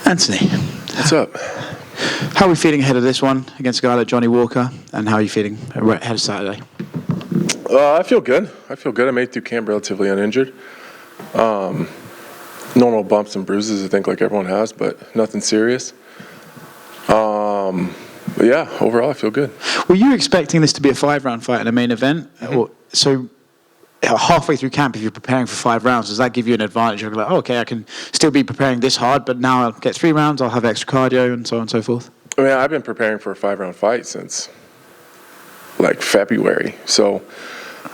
Anthony, what's up? How are we feeling ahead of this one against a guy like Johnny Walker, and how are you feeling ahead of Saturday? I feel good. I made it through camp relatively uninjured. Normal bumps and bruises, I think, like everyone has, but nothing serious. But yeah, overall, I feel good. Were you expecting this to be a 5-round fight in a main event? Mm-hmm. So halfway through camp, if you're preparing for 5 rounds, does that give you an advantage? You're like, oh, okay, I can still be preparing this hard, but now I'll get 3 rounds, I'll have extra cardio, and so on and so forth? I mean, I've been preparing for a 5-round fight since, like, February. So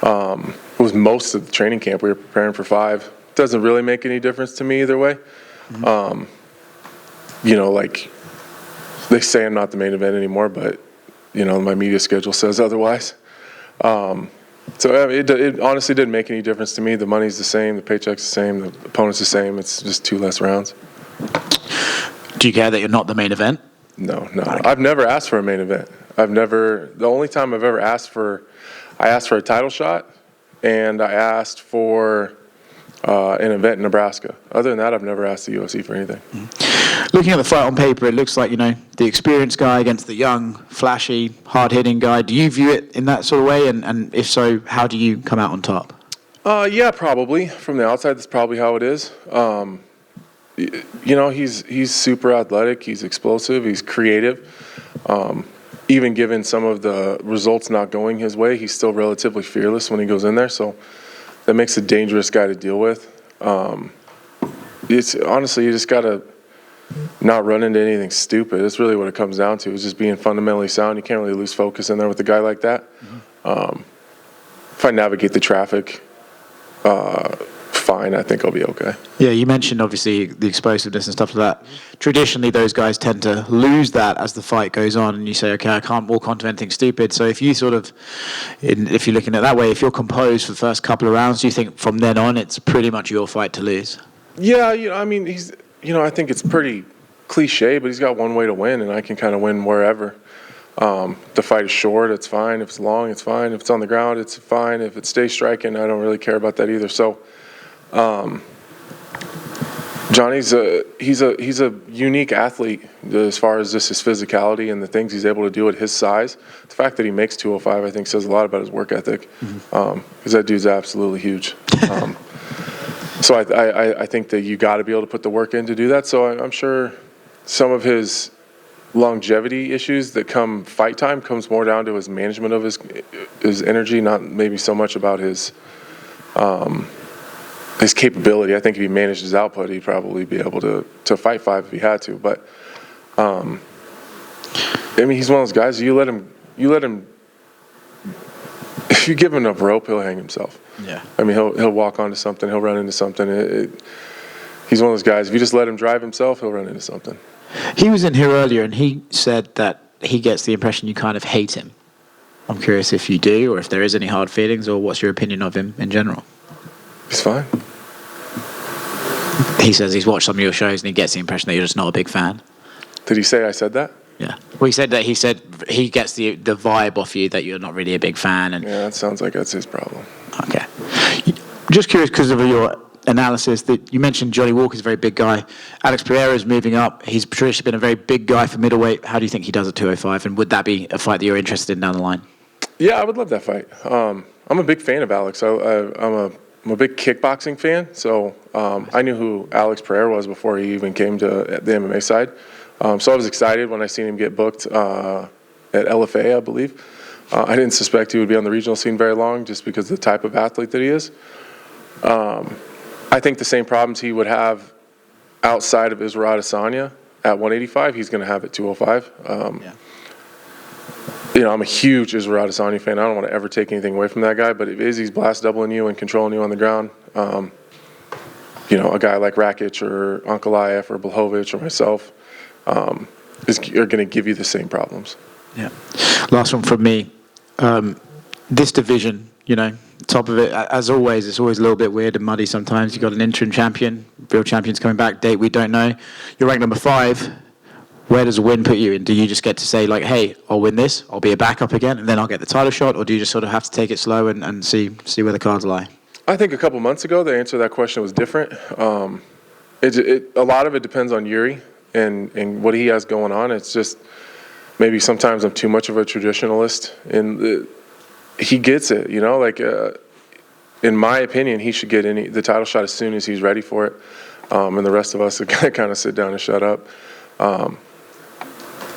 it was most of the training camp we were preparing for 5. Doesn't really make any difference to me either way. Mm-hmm. Like, they say I'm not the main event anymore, but, my media schedule says otherwise. So it honestly didn't make any difference to me. The money's the same, the paycheck's the same, the opponent's the same. It's just 2 less rounds. Do you care that you're not the main event? No. I've never asked for a main event. The only time I've ever asked for a title shot, and I asked for an event in Nebraska. Other than that, I've never asked the UFC for anything. Looking at the fight on paper, it looks like, the experienced guy against the young, flashy, hard-hitting guy. Do you view it in that sort of way? And if so, how do you come out on top? Yeah, probably. From the outside, that's probably how it is. He's super athletic. He's explosive. He's creative. Even given some of the results not going his way, he's still relatively fearless when he goes in there. So that makes a dangerous guy to deal with. It's honestly, you just got to not run into anything stupid. That's really what it comes down to, is just being fundamentally sound. You can't really lose focus in there with a guy like that. Mm-hmm. If I navigate the traffic fine, I think I'll be okay. Yeah, you mentioned, obviously, the explosiveness and stuff like that. Traditionally, those guys tend to lose that as the fight goes on, and you say, okay, I can't walk onto anything stupid. So if you if you're looking at it that way, if you're composed for the first couple of rounds, do you think from then on it's pretty much your fight to lose? Yeah, I think it's pretty cliche, but he's got one way to win, and I can kind of win wherever. The fight is short, it's fine. If it's long, it's fine. If it's on the ground, it's fine. If it stays striking, I don't really care about that either. So Johnny's he's a unique athlete as far as just his physicality and the things he's able to do at his size. The fact that he makes 205, I think, says a lot about his work ethic, because that dude's absolutely huge. So I think that you got to be able to put the work in to do that. So I'm sure some of his longevity issues that come fight time comes more down to his management of his energy, not maybe so much about his capability. I think if he managed his output, he'd probably be able to fight 5 if he had to. But he's one of those guys. You let him. If you give him enough rope, he'll hang himself. Yeah. He'll walk onto something. He'll run into something. He's one of those guys. If you just let him drive himself, he'll run into something. He was in here earlier, and he said that he gets the impression you kind of hate him. I'm curious if you do, or if there is any hard feelings, or what's your opinion of him in general? He's fine. He says he's watched some of your shows, and he gets the impression that you're just not a big fan. Did he say I said that? Yeah. Well, he said he gets the vibe off you that you're not really a big fan. And yeah, that sounds like that's his problem. Okay. Just curious, because of your analysis, that you mentioned Johnny Walker's a very big guy. Alex Pereira's moving up. He's traditionally been a very big guy for middleweight. How do you think he does at 205? And would that be a fight that you're interested in down the line? Yeah, I would love that fight. I'm a big fan of Alex. I'm a big kickboxing fan, so I knew who Alex Pereira was before he even came to the MMA side. So I was excited when I seen him get booked at LFA, I believe. I didn't suspect he would be on the regional scene very long, just because of the type of athlete that he is. I think the same problems he would have outside of Israel Adesanya at 185, he's going to have at 205. I'm a huge Israel Adesanya fan. I don't want to ever take anything away from that guy, but if Izzy's blast doubling you and controlling you on the ground, a guy like Rakic or Ankalaev or Blachowicz or myself are going to give you the same problems. Yeah. Last one from me. This division, top of it, as always, it's always a little bit weird and muddy sometimes. You've got an interim champion, real champion's coming back, date we don't know. You're ranked number 5. Where does a win put you in? Do you just get to say, like, hey, I'll win this, I'll be a backup again, and then I'll get the title shot? Or do you just sort of have to take it slow and see where the cards lie? I think a couple months ago, the answer to that question was different. A lot of it depends on Yuri. and what he has going on. It's just maybe sometimes I'm too much of a traditionalist, and he gets it, like in my opinion, he should get the title shot as soon as he's ready for it, and the rest of us kind of sit down and shut up.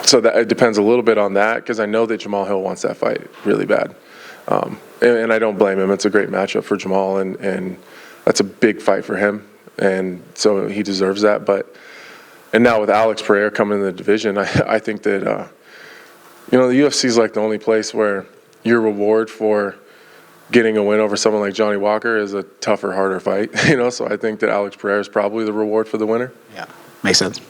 So that it depends a little bit on that, because I know that Jamal Hill wants that fight really bad, and I don't blame him. It's a great matchup for Jamal, and that's a big fight for him, and so he deserves that. And now with Alex Pereira coming in the division, I think that the UFC is like the only place where your reward for getting a win over someone like Johnny Walker is a tougher, harder fight. So I think that Alex Pereira is probably the reward for the winner. Yeah, makes sense.